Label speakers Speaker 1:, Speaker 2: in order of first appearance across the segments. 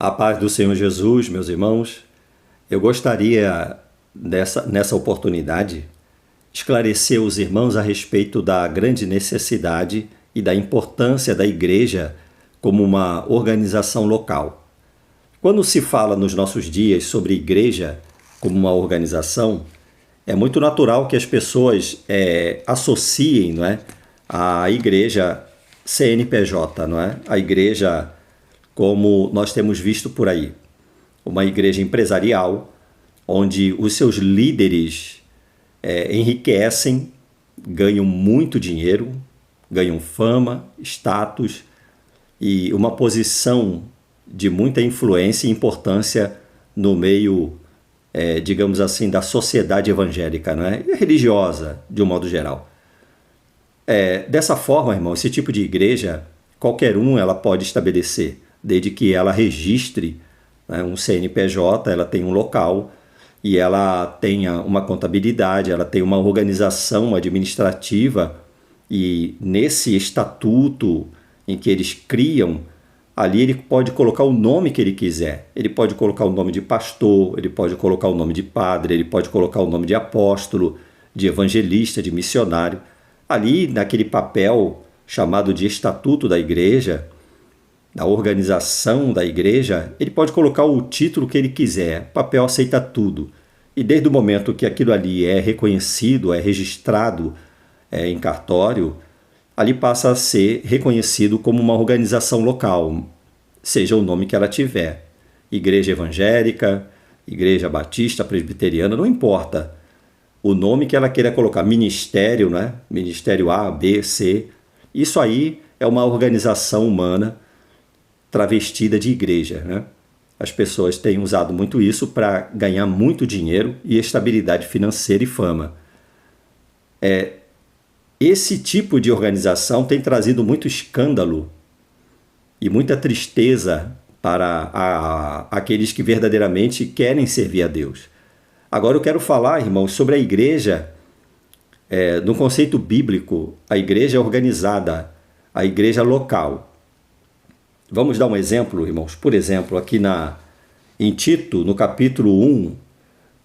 Speaker 1: A paz do Senhor Jesus, meus irmãos, eu gostaria, nessa oportunidade, esclarecer os irmãos a respeito da grande necessidade e da importância da igreja como uma organização local. Quando se fala nos nossos dias sobre igreja como uma organização, é muito natural que as pessoas associem, não é, a igreja CNPJ, não é? A igreja como nós temos visto por aí. Uma igreja empresarial, onde os seus líderes enriquecem, ganham muito dinheiro, ganham fama, status e uma posição de muita influência e importância no meio, digamos assim, da sociedade evangélica, não é? E religiosa, de um modo geral. Dessa forma, irmão, esse tipo de igreja, qualquer ela pode estabelecer, desde que ela registre, né, um CNPJ, ela tem um local e ela tenha uma contabilidade, ela tem uma organização administrativa e nesse estatuto em que eles criam, ali ele pode colocar o nome que ele quiser. Ele pode colocar o nome de pastor, ele pode colocar o nome de padre, ele pode colocar o nome de apóstolo, de evangelista, de missionário. Ali, naquele papel chamado de estatuto da igreja, da organização da igreja, ele pode colocar o título que ele quiser. O papel aceita tudo. E desde o momento que aquilo ali é reconhecido, é registrado em cartório, ali passa a ser reconhecido como uma organização local, seja o nome que ela tiver. Igreja evangélica, igreja batista, presbiteriana, não importa. O nome que ela queira colocar, ministério, né? Ministério A, B, C. Isso aí é uma organização humana travestida de igreja, né? As pessoas têm usado muito isso para ganhar muito dinheiro e estabilidade financeira e fama. Esse tipo de organização tem trazido muito escândalo e muita tristeza para aqueles que verdadeiramente querem servir a Deus. Agora eu quero falar, irmãos, sobre a igreja, no conceito bíblico, a igreja organizada, a igreja local. Vamos dar um exemplo, irmãos. Por exemplo, aqui em Tito, no capítulo 1,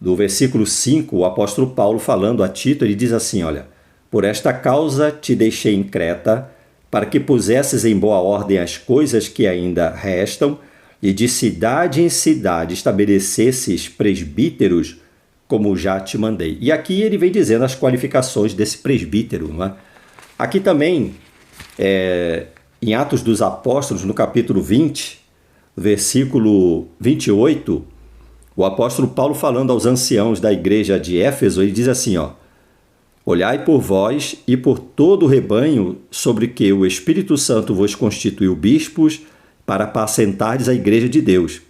Speaker 1: do versículo 5, o apóstolo Paulo falando a Tito, ele diz assim, olha, por esta causa te deixei em Creta, para que pusesses em boa ordem as coisas que ainda restam, e de cidade em cidade estabelecesses presbíteros, como já te mandei. E aqui ele vem dizendo as qualificações desse presbítero, não é? Aqui também, em Atos dos Apóstolos, no capítulo 20, versículo 28, o apóstolo Paulo falando aos anciãos da igreja de Éfeso, ele diz assim, ó, olhai por vós e por todo o rebanho sobre que o Espírito Santo vos constituiu bispos para apacentardes a igreja de Deus,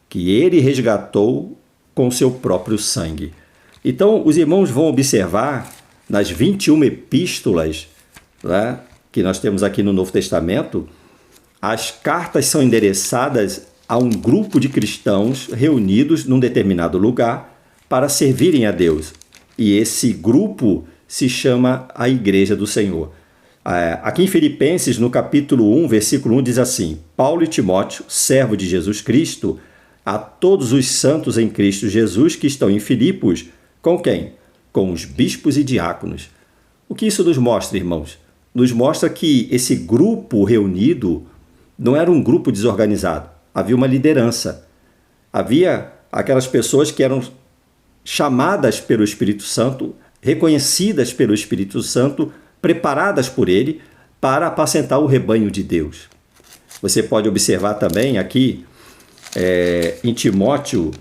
Speaker 1: que ele resgatou com seu próprio sangue. Então, os irmãos vão observar nas 21 epístolas, né, que nós temos aqui no Novo Testamento, as cartas são endereçadas a um grupo de cristãos reunidos num determinado lugar para servirem a Deus. E esse grupo se chama a Igreja do Senhor. Aqui em Filipenses, no capítulo 1, versículo 1, diz assim, Paulo e Timóteo, servo de Jesus Cristo, a todos os santos em Cristo Jesus que estão em Filipos, com quem? Com os bispos e diáconos. O que isso nos mostra, irmãos? Nos mostra que esse grupo reunido não era um grupo desorganizado. Havia uma liderança. Havia aquelas pessoas que eram chamadas pelo Espírito Santo, reconhecidas pelo Espírito Santo, preparadas por ele para apacentar o rebanho de Deus. Você pode observar também aqui em Timóteo,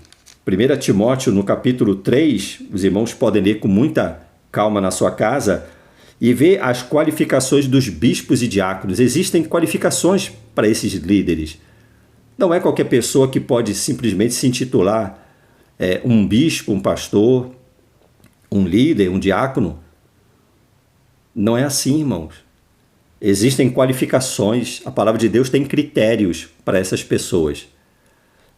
Speaker 1: 1 Timóteo, no capítulo 3, os irmãos podem ler com muita calma na sua casa, e ver as qualificações dos bispos e diáconos. Existem qualificações para esses líderes. Não é qualquer pessoa que pode simplesmente se intitular um bispo, um pastor, um líder, um diácono. Não é assim, irmãos. Existem qualificações. A palavra de Deus tem critérios para essas pessoas.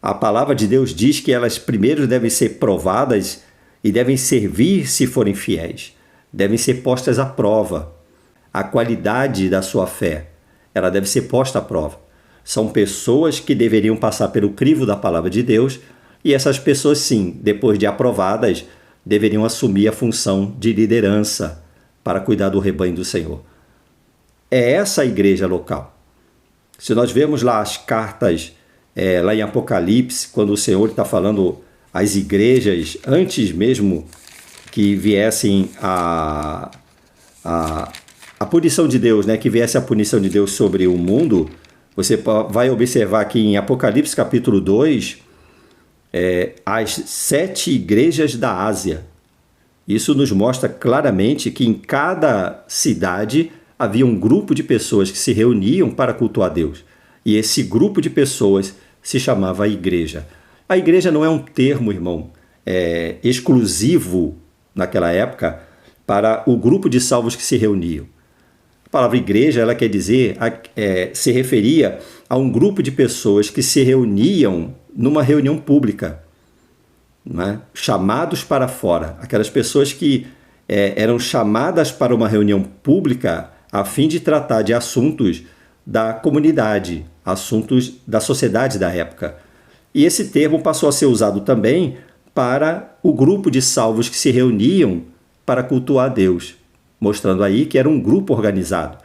Speaker 1: A palavra de Deus diz que elas primeiro devem ser provadas e devem servir se forem fiéis. Devem ser postas à prova. A qualidade da sua fé, ela deve ser posta à prova. São pessoas que deveriam passar pelo crivo da palavra de Deus, e essas pessoas, sim, depois de aprovadas, deveriam assumir a função de liderança para cuidar do rebanho do Senhor. É essa a igreja local. Se nós vemos lá as cartas, lá em Apocalipse, quando o Senhor está falando às igrejas, antes mesmo que viessem a punição de Deus, né? Que viesse a punição de Deus sobre o mundo, você vai observar que em Apocalipse capítulo 2, as 7 igrejas da Ásia. Isso nos mostra claramente que em cada cidade havia um grupo de pessoas que se reuniam para cultuar Deus. E esse grupo de pessoas se chamava igreja. A igreja não é um termo, irmão, exclusivo naquela época para o grupo de salvos que se reuniam. A palavra igreja, ela quer dizer, se referia a um grupo de pessoas que se reuniam numa reunião pública, né? Chamados para fora. Aquelas pessoas que eram chamadas para uma reunião pública a fim de tratar de assuntos da comunidade, assuntos da sociedade da época. E esse termo passou a ser usado também para o grupo de salvos que se reuniam para cultuar a Deus, mostrando aí que era um grupo organizado.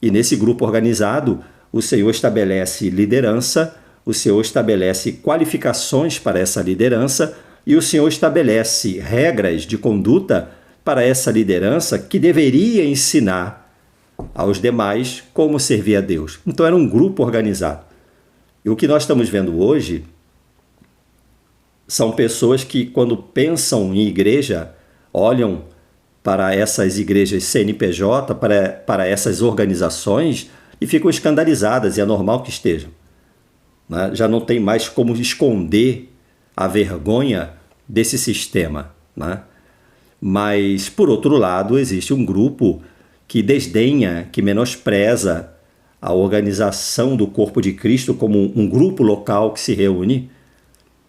Speaker 1: E nesse grupo organizado, o Senhor estabelece liderança, o Senhor estabelece qualificações para essa liderança e o Senhor estabelece regras de conduta para essa liderança que deveria ensinar aos demais como servir a Deus. Então era um grupo organizado. E o que nós estamos vendo hoje são pessoas que, quando pensam em igreja, olham para essas igrejas CNPJ, para essas organizações e ficam escandalizadas, e é normal que estejam. Né? Já não tem mais como esconder a vergonha desse sistema. Né? Mas, por outro lado, existe um grupo que desdenha, que menospreza a organização do corpo de Cristo como um grupo local que se reúne,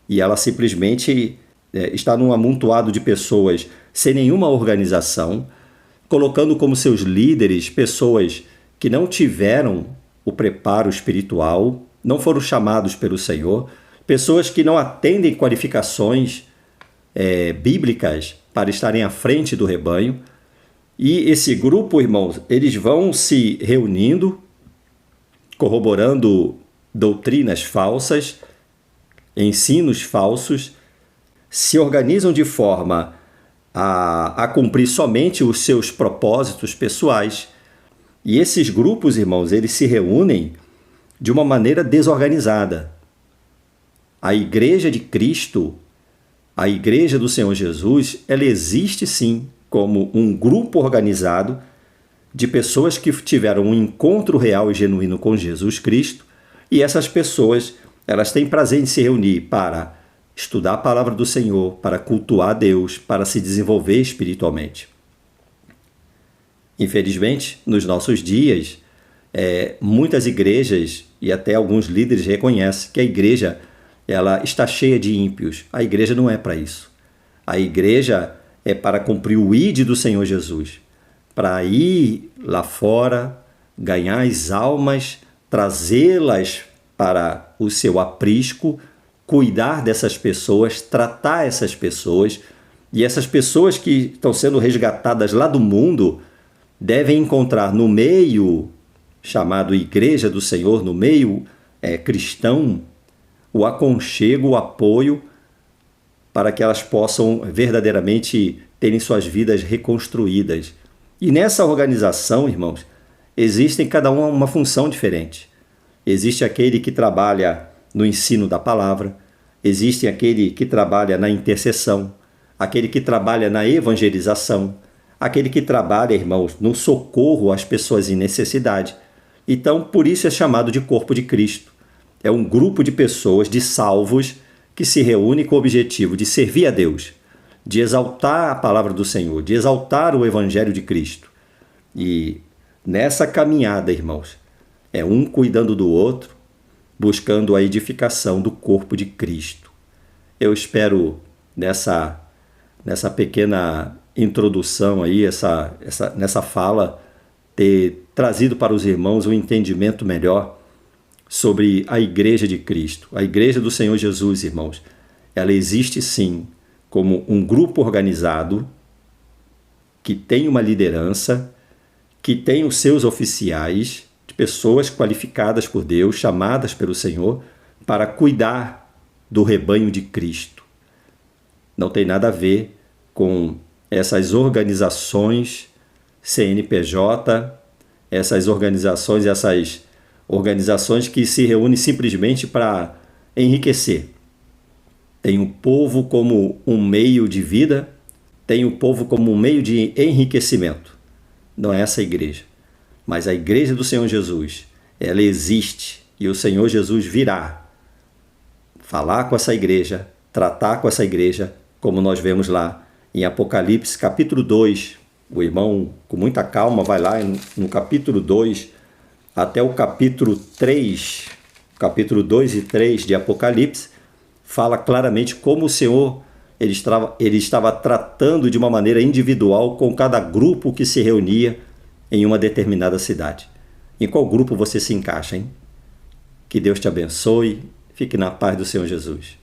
Speaker 1: e ela simplesmente está num amontoado de pessoas sem nenhuma organização, colocando como seus líderes pessoas que não tiveram o preparo espiritual, não foram chamados pelo Senhor, pessoas que não atendem qualificações bíblicas para estarem à frente do rebanho. E esse grupo, irmãos, eles vão se reunindo, corroborando doutrinas falsas, ensinos falsos, se organizam de forma a cumprir somente os seus propósitos pessoais. E esses grupos, irmãos, eles se reúnem de uma maneira desorganizada. A igreja de Cristo, a igreja do Senhor Jesus, ela existe sim como um grupo organizado de pessoas que tiveram um encontro real e genuíno com Jesus Cristo, e essas pessoas, elas têm prazer em se reunir para estudar a palavra do Senhor, para cultuar a Deus, para se desenvolver espiritualmente. Infelizmente, nos nossos dias, muitas igrejas e até alguns líderes reconhecem que a igreja ela está cheia de ímpios. A igreja não é para isso. A igreja é para cumprir o ID do Senhor Jesus, para ir lá fora, ganhar as almas, trazê-las para o seu aprisco, cuidar dessas pessoas, tratar essas pessoas, e essas pessoas que estão sendo resgatadas lá do mundo devem encontrar no meio chamado Igreja do Senhor, no meio cristão, o aconchego, o apoio, para que elas possam verdadeiramente terem suas vidas reconstruídas. E nessa organização, irmãos, existem cada uma função diferente. Existe aquele que trabalha no ensino da palavra, existe aquele que trabalha na intercessão, aquele que trabalha na evangelização, aquele que trabalha, irmãos, no socorro às pessoas em necessidade. Então, por isso é chamado de corpo de Cristo. É um grupo de pessoas, de salvos, que se reúne com o objetivo de servir a Deus, de exaltar a palavra do Senhor, de exaltar o Evangelho de Cristo. E nessa caminhada, irmãos, é um cuidando do outro, buscando a edificação do corpo de Cristo. Eu espero, nessa pequena introdução aí, nessa fala, ter trazido para os irmãos um entendimento melhor sobre a Igreja de Cristo. A Igreja do Senhor Jesus, irmãos, ela existe sim como um grupo organizado que tem uma liderança, que tem os seus oficiais, de pessoas qualificadas por Deus, chamadas pelo Senhor, para cuidar do rebanho de Cristo. Não tem nada a ver com essas organizações CNPJ, essas organizações que se reúnem simplesmente para enriquecer. Tem o povo como um meio de vida, tem o povo como um meio de enriquecimento. Não é essa a igreja. Mas a igreja do Senhor Jesus, ela existe e o Senhor Jesus virá falar com essa igreja, tratar com essa igreja, como nós vemos lá em Apocalipse capítulo 2. O irmão, com muita calma, vai lá no capítulo 2 até o capítulo 3, capítulo 2 e 3 de Apocalipse, fala claramente como o Senhor ele estava tratando de uma maneira individual com cada grupo que se reunia em uma determinada cidade. Em qual grupo você se encaixa, hein? Que Deus te abençoe. Fique na paz do Senhor Jesus.